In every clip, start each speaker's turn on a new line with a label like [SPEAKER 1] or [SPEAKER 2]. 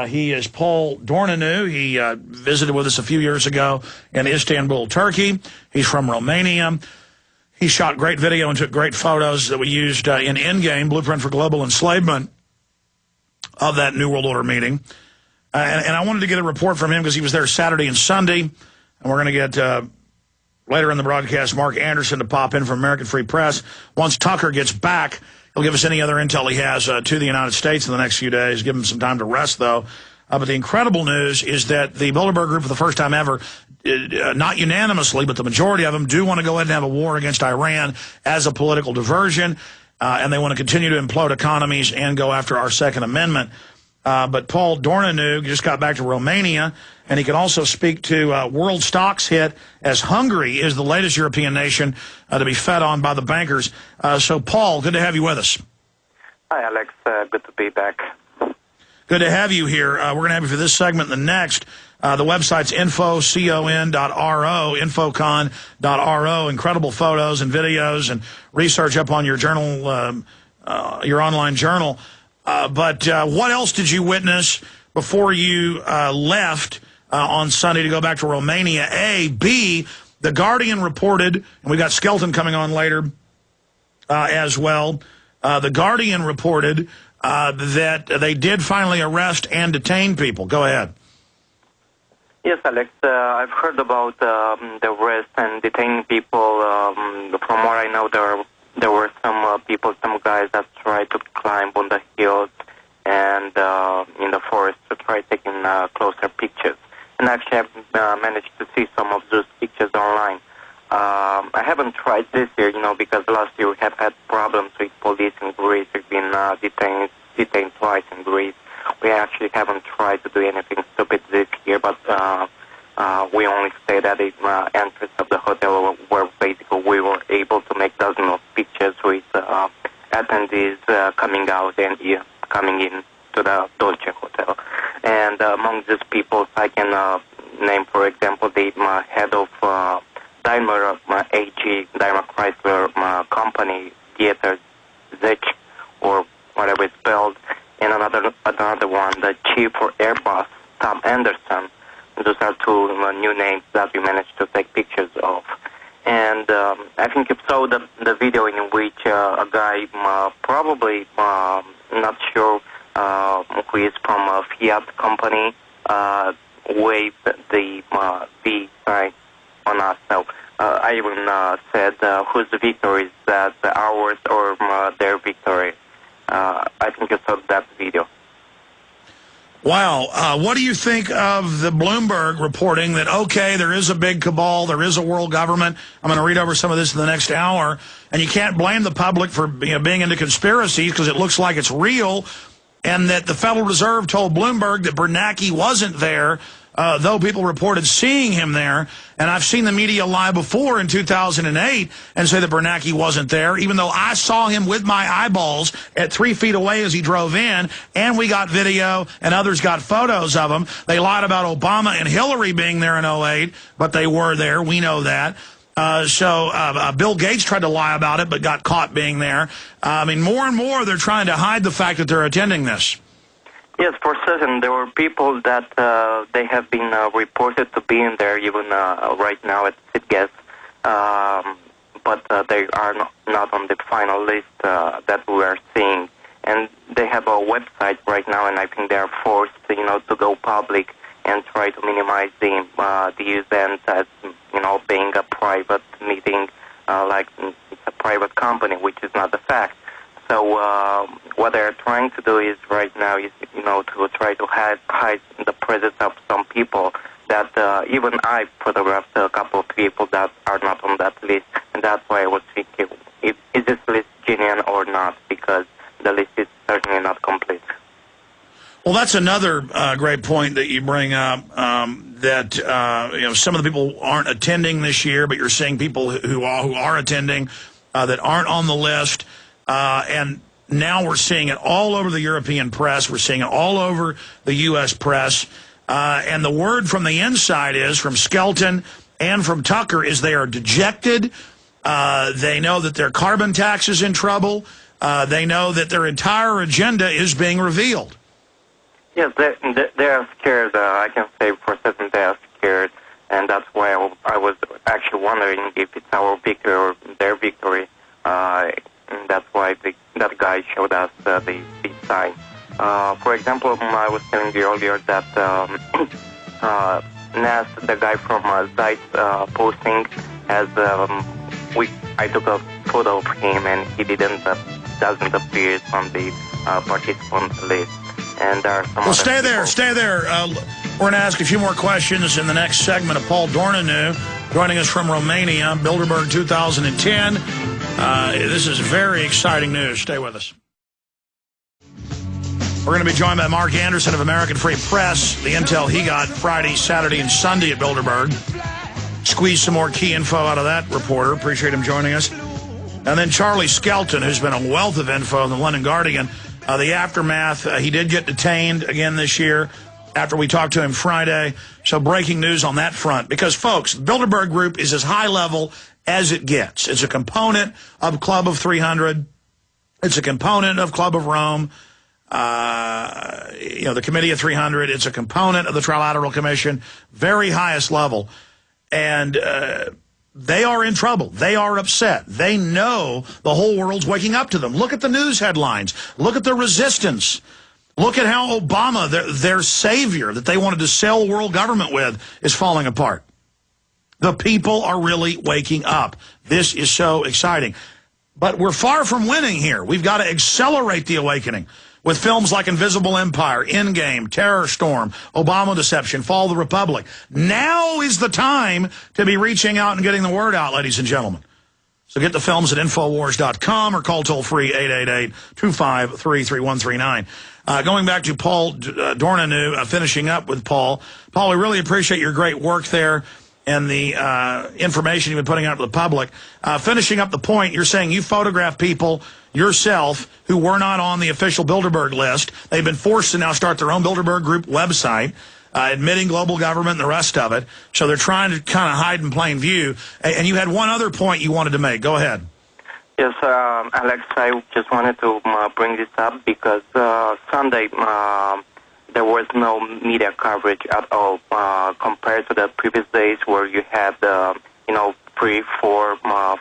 [SPEAKER 1] He is Paul Dorneanu. He visited with us a few years ago in Istanbul, Turkey. He's from Romania. He shot great video and took great photos that we used in Endgame, Blueprint for Global Enslavement, of that New World Order meeting. And I wanted to get a report from him because he was there Saturday and Sunday. And we're going to get, later in the broadcast, Mark Anderson to pop in from American Free Press. Once Tucker gets back, he'll give us any other intel he has to the United States in the next few days. Give him some time to rest, though. But the incredible news is that the Bilderberg Group, for the first time ever, not unanimously, but the majority of them do want to go ahead and have a war against Iran as a political diversion. And they want to continue to implode economies and go after our Second Amendment. But Paul Dorneanu just got back to Romania, and he can also speak to world stocks hit as Hungary is the latest European nation to be fed on by the bankers. So, Paul, good to have you with us.
[SPEAKER 2] Hi, Alex. Good to be back.
[SPEAKER 1] Good to have you here. We're going to have you for this segment and the next. The website's infocon.ro, infocon.ro. Incredible photos and videos and research up on your journal, your online journal. But what else did you witness before you left on Sunday to go back to Romania? A. B, The Guardian reported, and we got Skelton coming on later as well. The Guardian reported that they did finally arrest and detain people. Go ahead.
[SPEAKER 2] Yes, Alex. I've heard about the arrest and detaining people. From what I know, there were some people, some guys that tried to climb on the hills and in the forest to try taking closer pictures. And actually, I've managed to see some of those pictures online. I haven't tried this year, because last year we have had problems with police in Greece. We've been detained twice in Greece. We actually haven't tried to do anything stupid this year, but we only stayed at the entrance of the hotel where basically we were able to make dozens of pictures with attendees coming out and coming in to the Dolce Hotel. And among these people, I can name, for example, the head of Daimler AG, Daimler Chrysler company, Dieter Zech, or whatever it's spelled, and another one, the chief for Airbus, Tom Anderson. Those are two new names that we managed to take pictures of. And I think you saw the video in which a guy, probably not sure who is from a Fiat company, waved the V sign on us. So I even said, whose victory is that, ours or their victory? I think you saw that video.
[SPEAKER 1] Wow. What do you think of the Bloomberg reporting that, okay, there is a big cabal, there is a world government? I'm going to read over some of this in the next hour. And you can't blame the public for being into conspiracies because it looks like it's real. And that the Federal Reserve told Bloomberg that Bernanke wasn't there, though people reported seeing him there. And I've seen the media lie before in 2008 and say that Bernanke wasn't there, even though I saw him with my eyeballs at 3 feet away as he drove in, and we got video and others got photos of him. They lied about Obama and Hillary being there in 08, but they were there. We know that. So Bill Gates tried to lie about it, but got caught being there. I mean, more and more they're trying to hide the fact that they're attending this.
[SPEAKER 2] Yes, for certain. There were people that they have been reported to be in there, even right now at SITGES, but they are not on the final list that we are seeing. And they have a website right now, and I think they are forced, to go public and try to minimize the event as, being a private meeting, like it's a private company, which is not the fact. So what they're trying to do is right now is, to try to hide the presence of some people that even I photographed a couple of people that are not on that list. And that's why I was thinking, is this list genuine or not? Because the list is certainly not complete.
[SPEAKER 1] Well, that's another great point that you bring up, that some of the people aren't attending this year, but you're seeing people who are attending that aren't on the list. And now we're seeing it all over the European press. We're seeing it all over the U.S. press. And the word from the inside is, from Skelton and from Tucker, is they are dejected. They know that their carbon tax is in trouble. They know that their entire agenda is being revealed.
[SPEAKER 2] Yes, they are scared. I can say for certain they are scared, and that's why I was actually wondering if it's our victory or their victory. And that's why that guy showed us the peace sign. For example, I was telling you earlier that Nas, the guy from Zeit posting, has I took a photo of him, and he doesn't appear on the participant list. And there are some
[SPEAKER 1] well, stay there. We're going to ask a few more questions in the next segment of Paul Dorneanu, joining us from Romania, Bilderberg 2010. This is very exciting news. Stay with us. We're going to be joined by Mark Anderson of American Free Press, the intel he got Friday, Saturday, and Sunday at Bilderberg. Squeeze some more key info out of that reporter. Appreciate him joining us. And then Charlie Skelton, who's been a wealth of info in the London Guardian. The aftermath, he did get detained again this year after we talked to him Friday. So breaking news on that front. Because, folks, the Bilderberg Group is as high level as it gets. It's a component of Club of 300. It's a component of Club of Rome. The Committee of 300. It's a component of the Trilateral Commission. Very highest level. And they are in trouble. They are upset. They know the whole world's waking up to them. Look at the news headlines. Look at the resistance. Look at how Obama, their savior that they wanted to sell world government with, is falling apart. The people are really waking up. This is so exciting. But we're far from winning here. We've got to accelerate the awakening with films like Invisible Empire, Endgame, Terror Storm, Obama Deception, Fall of the Republic. Now is the time to be reaching out and getting the word out, ladies and gentlemen. So get the films at Infowars.com or call toll-free 888-253-3139. Going back to Paul Dorneanu, finishing up with Paul. Paul, we really appreciate your great work there and the information you've been putting out to the public. Finishing up the point, you're saying you photograph people yourself who were not on the official Bilderberg list. They've been forced to now start their own Bilderberg Group website, admitting global government and the rest of it. So they're trying to kind of hide in plain view. And you had one other point you wanted to make. Go ahead.
[SPEAKER 2] Yes, Alex, I just wanted to bring this up because Sunday there was no media coverage at all compared to the previous days where you had, 3, 4,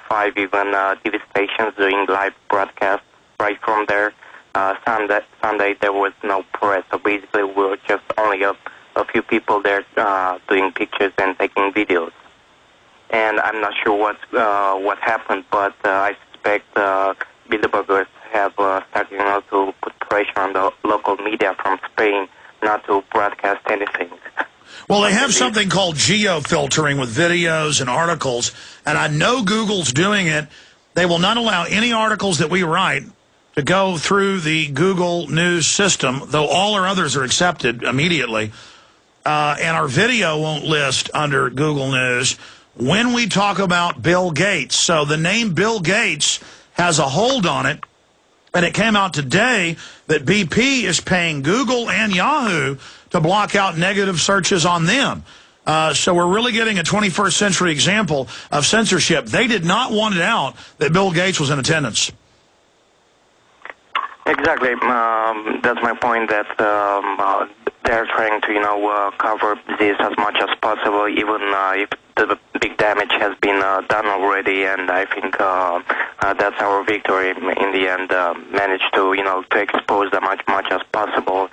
[SPEAKER 2] 5 even TV stations doing live broadcasts right from there. Sunday there was no press, so basically we were just only a few people there doing pictures and taking videos. And I'm not sure what happened, but I suspect Bilderbergers have started to put pressure on the local media from Spain not to broadcast anything.
[SPEAKER 1] Well, they have something called geo-filtering with videos and articles, and I know Google's doing it. They will not allow any articles that we write to go through the Google News system, though all our others are accepted immediately. And our video won't list under Google News when we talk about Bill Gates. So the name Bill Gates has a hold on it, and it came out today that BP is paying Google and Yahoo to block out negative searches on them. So we're really getting a 21st century example of censorship. They did not want it out that Bill Gates was in attendance.
[SPEAKER 2] Exactly. That's my point, that they're trying to, cover this as much as possible, even if the big damage has been done already. And I think that's our victory in the end, managed to, to expose them as much as possible.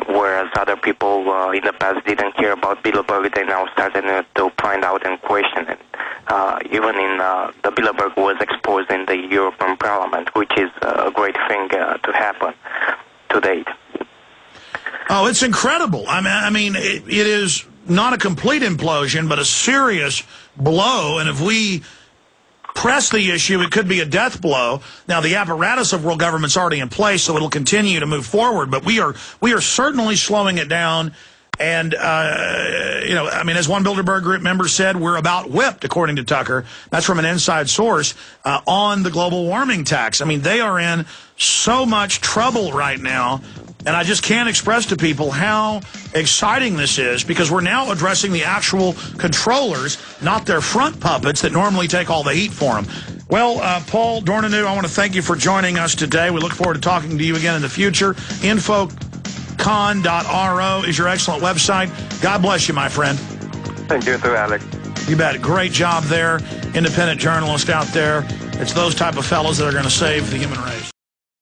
[SPEAKER 2] Whereas other people in the past didn't hear about Bilderberg, they now started to find out and question it. Even in the Bilderberg was exposed in the European Parliament, which is a great thing to happen to date.
[SPEAKER 1] Oh, it's incredible. I mean, it is not a complete implosion, but a serious blow. And if we press the issue, it could be a death blow. Now, the apparatus of world government's already in place, so it'll continue to move forward. But we are certainly slowing it down. And, as one Bilderberg Group member said, we're about whipped, according to Tucker. That's from an inside source on the global warming tax. I mean, they are in so much trouble right now. And I just can't express to people how exciting this is, because we're now addressing the actual controllers, not their front puppets that normally take all the heat for them. Well, Paul Dorneanu, I want to thank you for joining us today. We look forward to talking to you again in the future. Info Con.ro is your excellent website. God bless you, my friend.
[SPEAKER 2] Thank you too, Alex.
[SPEAKER 1] You bet. Great job there. Independent journalist out there. It's those type of fellows that are going to save the human race.